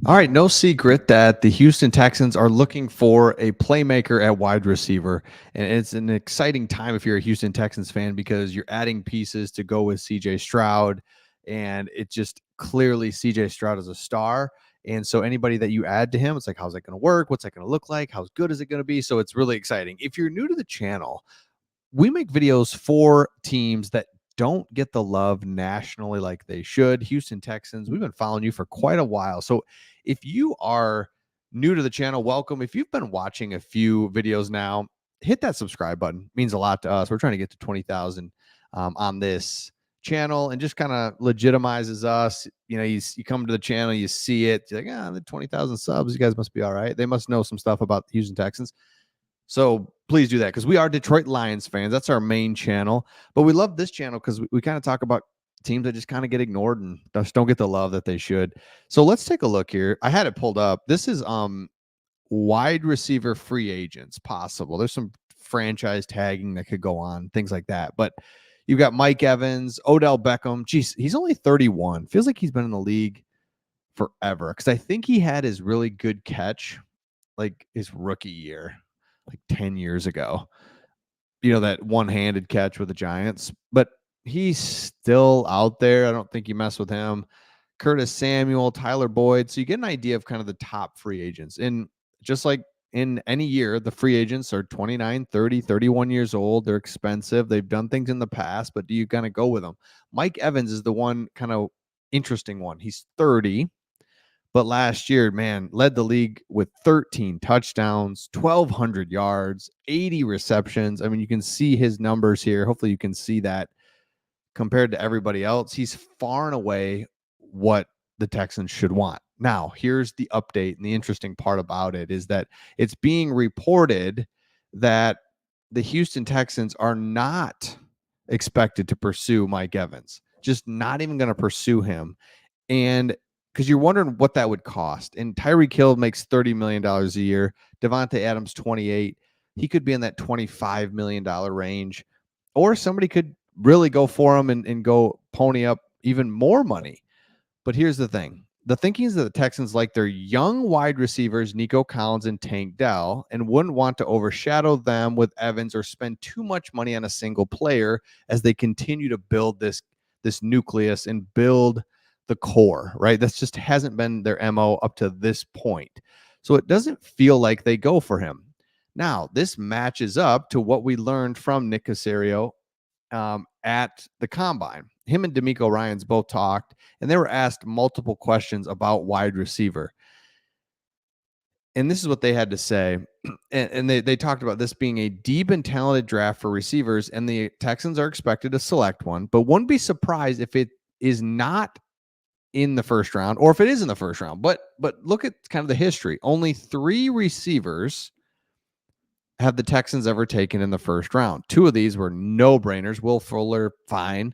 All right, no secret that the Houston Texans are looking for a playmaker at wide receiver. And it's an exciting time if you're a Houston Texans fan because you're adding pieces to go with CJ Stroud. And it just clearly CJ Stroud is a star. And so anybody that you add to him, it's like, how's that going to work? What's that going to look like? How good is it going to be? So it's really exciting. If you're new to the channel, we make videos for teams that don't get the love nationally like they should. Houston Texans, we've been following you for quite a while. So if you are new to the channel, welcome. If you've been watching a few videos now, hit that subscribe button. It means a lot to us. We're trying to get to 20,000 on this channel and just kind of legitimizes us. You know, you come to the channel, you see it, you're like, the 20,000 subs, you guys must be all right. They must know some stuff about the Houston Texans. So please do that because we are Detroit Lions fans. That's our main channel. But we love this channel because we kind of talk about teams that just kind of get ignored and just don't get the love that they should. So let's take a look here. I had it pulled up. This is wide receiver free agents possible. There's some franchise tagging that could go on, things like that. But you've got Mike Evans, Odell Beckham. Geez, he's only 31. Feels like he's been in the league forever because I think he had his really good catch like his rookie year, like 10 years ago. You know, that one-handed catch with the Giants, but he's still out there. I don't think you mess with him. Curtis Samuel, Tyler Boyd. So you get an idea of kind of the top free agents. And just like in any year, the free agents are 29, 30, 31 years old. They're expensive. They've done things in the past, but do you kind of go with them? Mike Evans is the one kind of interesting one. He's 30. But last year, man, led the league with 13 touchdowns, 1,200 yards, 80 receptions. I mean, you can see his numbers here. Hopefully you can see that compared to everybody else. He's far and away what the Texans should want. Now, here's the update. And the interesting part about it is that it's being reported that the Houston Texans are not expected to pursue Mike Evans, just not even going to pursue him. And because you're wondering what that would cost. And Tyreek Hill makes $30 million a year. Devontae Adams, 28. He could be in that $25 million range. Or somebody could really go for him and go pony up even more money. But here's the thing. The thinking is that the Texans like their young wide receivers, Nico Collins and Tank Dell, and wouldn't want to overshadow them with Evans or spend too much money on a single player as they continue to build this nucleus and build the core, right? That's just hasn't been their MO up to this point. So it doesn't feel like they go for him. Now, this matches up to what we learned from Nick Caserio at the Combine. Him and D'Amico Ryans both talked, and they were asked multiple questions about wide receiver. And this is what they had to say. And they talked about this being a deep and talented draft for receivers, and the Texans are expected to select one, but wouldn't be surprised if it is not in the first round, or if it is in the first round. But look at kind of the history. Only 3 receivers have the Texans ever taken in the first round. 2 of these were no-brainers. Will Fuller, fine,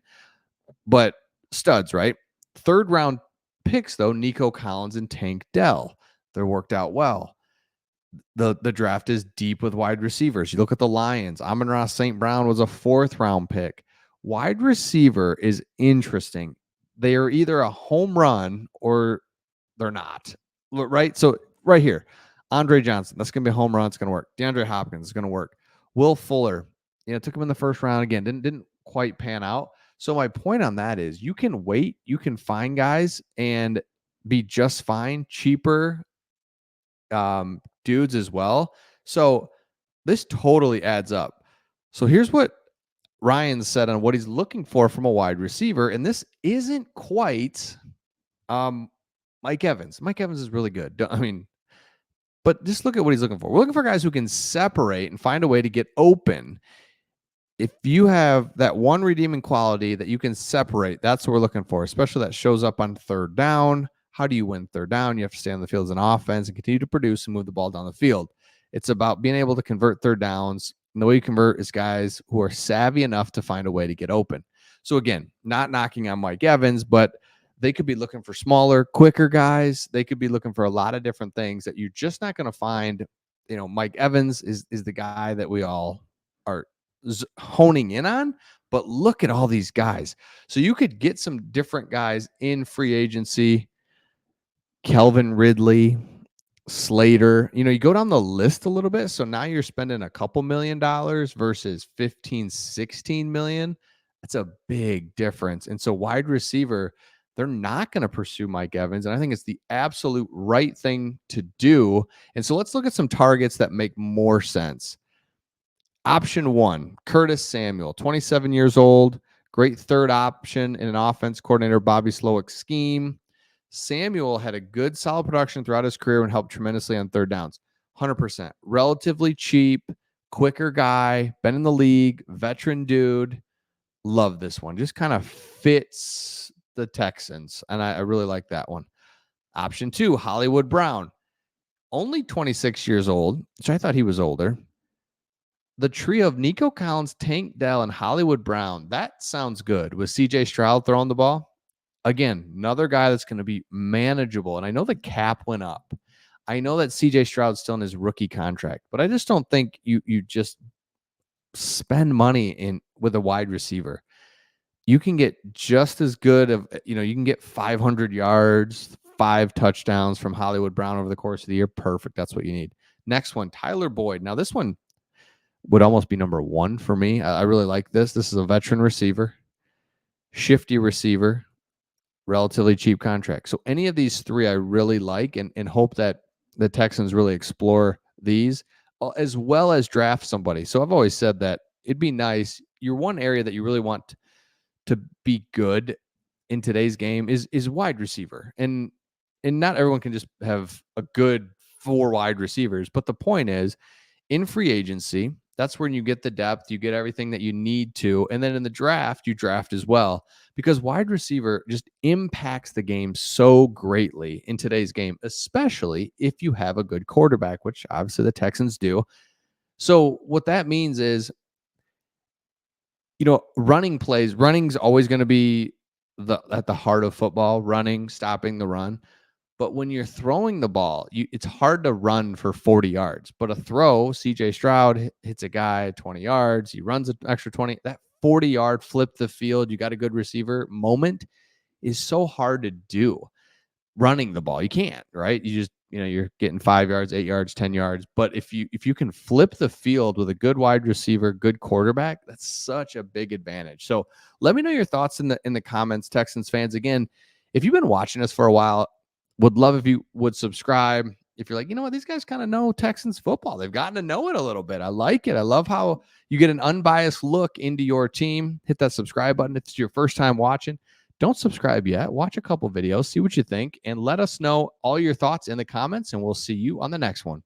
but studs, right? 3rd round picks, though, Nico Collins and Tank Dell. They're worked out well. The draft is deep with wide receivers. You look at the Lions. Amon-Ra St. Brown was a 4th round pick. Wide receiver is interesting. They are either a home run or they're not, right? So right here, Andre Johnson, that's going to be a home run. It's going to work. DeAndre Hopkins is going to work. Will Fuller, took him in the first round again. Didn't quite pan out. So my point on that is you can wait. You can find guys and be just fine, cheaper dudes as well. So this totally adds up. So here's what Ryan said on what he's looking for from a wide receiver. And this isn't quite Mike Evans. Mike Evans is really good. But just look at what he's looking for. We're looking for guys who can separate and find a way to get open. If you have that one redeeming quality that you can separate, that's what we're looking for, especially that shows up on 3rd down. How do you win 3rd down? You have to stay on the field as an offense and continue to produce and move the ball down the field. It's about being able to convert 3rd downs. And the way you convert is guys who are savvy enough to find a way to get open. So again, not knocking on Mike Evans, but they could be looking for smaller, quicker guys. They could be looking for a lot of different things that you're just not going to find. Mike Evans is the guy that we all are honing in on, but look at all these guys. So you could get some different guys in free agency Kelvin Ridley, Slater. You go down the list a little bit. So now you're spending a couple $1,000,000 versus 15, 16 million. That's a big difference. And so wide receiver, they're not going to pursue Mike Evans. And I think it's the absolute right thing to do. And so let's look at some targets that make more sense. Option one, Curtis Samuel, 27 years old, great third option in an offense coordinator Bobby Slowick's scheme. Samuel had a good, solid production throughout his career and helped tremendously on third downs. 100%. Relatively cheap, quicker guy, been in the league, veteran dude. Love this one. Just kind of fits the Texans, and I really like that one. Option two, Hollywood Brown, only 26 years old, which I thought he was older. The trio of Nico Collins, Tank Dell, and Hollywood Brown, that sounds good. With CJ Stroud throwing the ball, again, another guy that's going to be manageable. And I know the cap went up. I know that CJ Stroud's still in his rookie contract, but I just don't think you just spend money with a wide receiver. You can get just as good of, you can get 500 yards, 5 touchdowns from Hollywood Brown over the course of the year. Perfect. That's what you need. Next one, Tyler Boyd. Now, this one would almost be number one for me. I really like this. This is a veteran receiver, shifty receiver, relatively cheap contract. So any of these three I really like and hope that the Texans really explore these as well as draft somebody. So I've always said that it'd be nice. Your one area that you really want to be good in today's game is wide receiver. And not everyone can just have a good 4 wide receivers. But the point is, in free agency, that's when you get the depth, you get everything that you need to. And then in the draft, you draft as well, because wide receiver just impacts the game so greatly in today's game, especially if you have a good quarterback, which obviously the Texans do. So what that means is, running plays, running's always going to be at the heart of football, running, stopping the run. But when you're throwing the ball, it's hard to run for 40 yards. But a throw, CJ Stroud hits a guy 20 yards. He runs an extra 20. That 40-yard flip the field, you got a good receiver moment is so hard to do. Running the ball, you can't, right? You just, you're getting 5 yards, 8 yards, 10 yards. But if you can flip the field with a good wide receiver, good quarterback, that's such a big advantage. So let me know your thoughts in the comments, Texans fans. Again, if you've been watching us for a while, would love if you would subscribe. If you're like, you know what, these guys kind of know Texans football. They've gotten to know it a little bit. I like it. I love how you get an unbiased look into your team. Hit that subscribe button if it's your first time watching. Don't subscribe yet. Watch a couple videos, see what you think, and let us know all your thoughts in the comments, and we'll see you on the next one.